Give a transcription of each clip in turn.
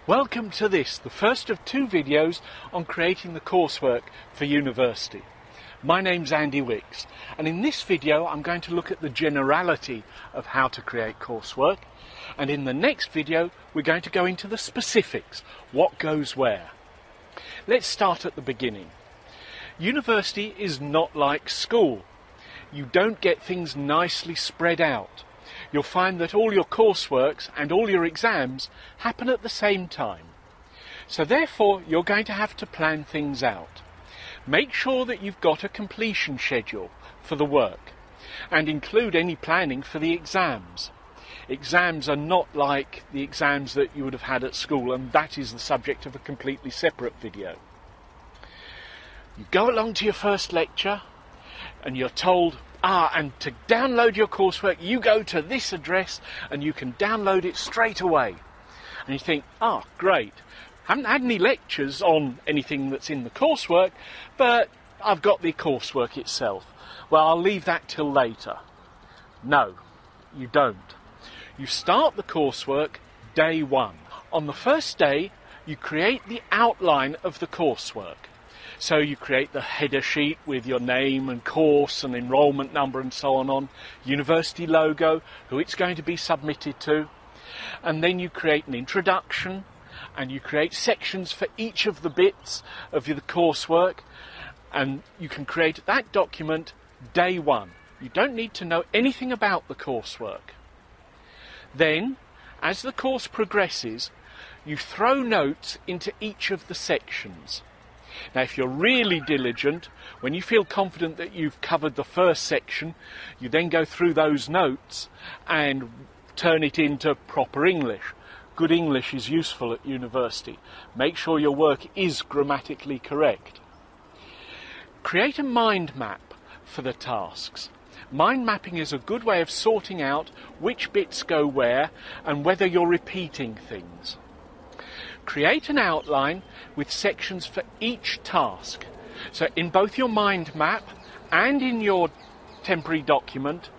Welcome to this, the first of two videos on creating the coursework for university. My name's Andy Wicks, and in this video I'm going to look at the generality of how to create coursework, and in the next video we're going to go into the specifics, what goes where. Let's start at the beginning. University is not like school. You don't get things nicely spread out. You'll find that all your courseworks and all your exams happen at the same time. So therefore, you're going to have to plan things out. Make sure that you've got a completion schedule for the work and include any planning for the exams. Exams are not like the exams that you would have had at school, and that is the subject of a completely separate video. You go along to your first lecture and you're told, and to download your coursework, you go to this address and you can download it straight away. And you think, great. Haven't had any lectures on anything that's in the coursework, but I've got the coursework itself. Well, I'll leave that till later. No, you don't. You start the coursework day one. On the first day, you create the outline of the coursework. So you create the header sheet with your name and course and enrolment number and so on, university logo, who it's going to be submitted to, and then you create an introduction and you create sections for each of the bits of the coursework, and you can create that document day one. You don't need to know anything about the coursework. Then, as the course progresses, you throw notes into each of the sections. Now, if you're really diligent, when you feel confident that you've covered the first section, you then go through those notes and turn it into proper English. Good English is useful at university. Make sure your work is grammatically correct. Create a mind map for the tasks. Mind mapping is a good way of sorting out which bits go where and whether you're repeating things. Create an outline with sections for each task. So in both your mind map and in your temporary document,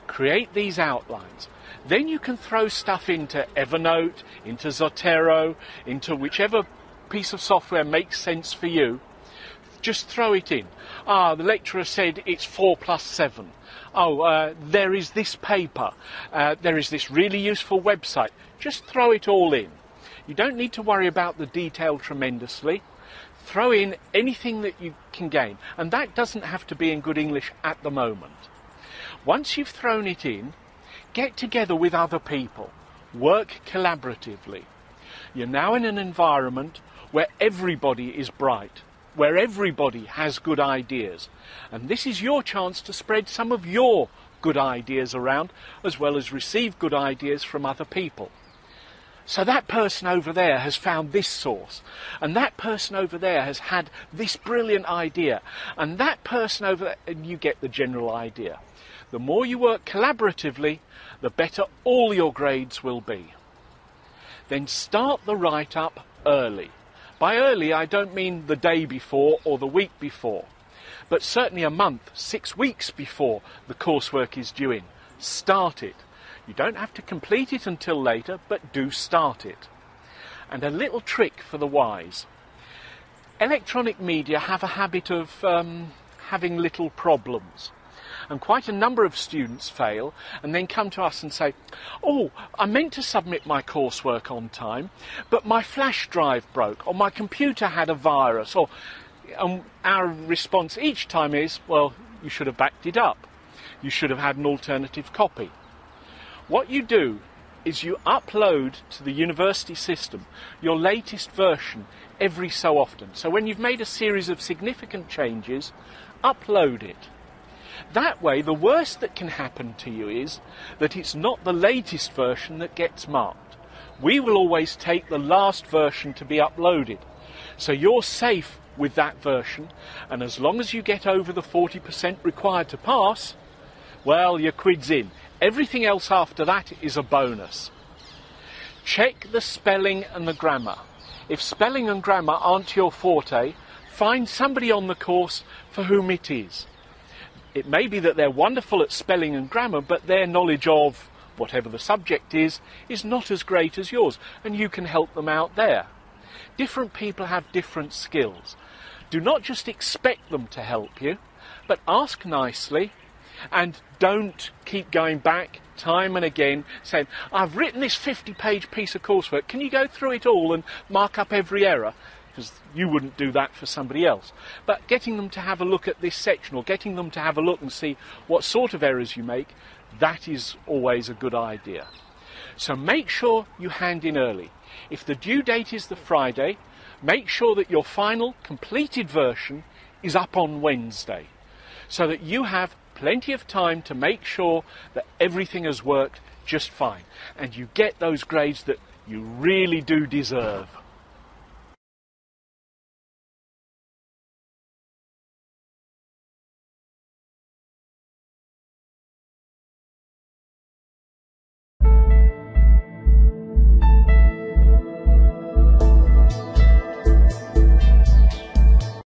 create these outlines. Then you can throw stuff into Evernote, into Zotero, into whichever piece of software makes sense for you. Just throw it in. The lecturer said it's 4 plus 7. There is this paper. There is this really useful website. Just throw it all in. You don't need to worry about the detail tremendously. Throw in anything that you can gain, and that doesn't have to be in good English at the moment. Once you've thrown it in, get together with other people. Work collaboratively. You're now in an environment where everybody is bright, where everybody has good ideas, and this is your chance to spread some of your good ideas around, as well as receive good ideas from other people. So that person over there has found this source, and that person over there has had this brilliant idea, and that person over there, and you get the general idea. The more you work collaboratively, the better all your grades will be. Then start the write-up early. By early, I don't mean the day before or the week before, but certainly a month, 6 weeks before the coursework is due in. Start it. You don't have to complete it until later, but do start it. And a little trick for the wise. Electronic media have a habit of having little problems. And quite a number of students fail and then come to us and say, I meant to submit my coursework on time, but my flash drive broke, or my computer had a virus, and our response each time is, well, you should have backed it up. You should have had an alternative copy. What you do is you upload to the university system your latest version every so often. So when you've made a series of significant changes, upload it. That way, the worst that can happen to you is that it's not the latest version that gets marked. We will always take the last version to be uploaded. So you're safe with that version, and as long as you get over the 40% required to pass, well, your quid's in. Everything else after that is a bonus. Check the spelling and the grammar. If spelling and grammar aren't your forte, find somebody on the course for whom it is. It may be that they're wonderful at spelling and grammar, but their knowledge of whatever the subject is not as great as yours, and you can help them out there. Different people have different skills. Do not just expect them to help you, but ask nicely, and don't keep going back time and again saying, I've written this 50-page piece of coursework, can you go through it all and mark up every error? Because you wouldn't do that for somebody else. But getting them to have a look at this section, or getting them to have a look and see what sort of errors you make, that is always a good idea. So make sure you hand in early. If the due date is the Friday, make sure that your final completed version is up on Wednesday, so that you have plenty of time to make sure that everything has worked just fine and you get those grades that you really do deserve.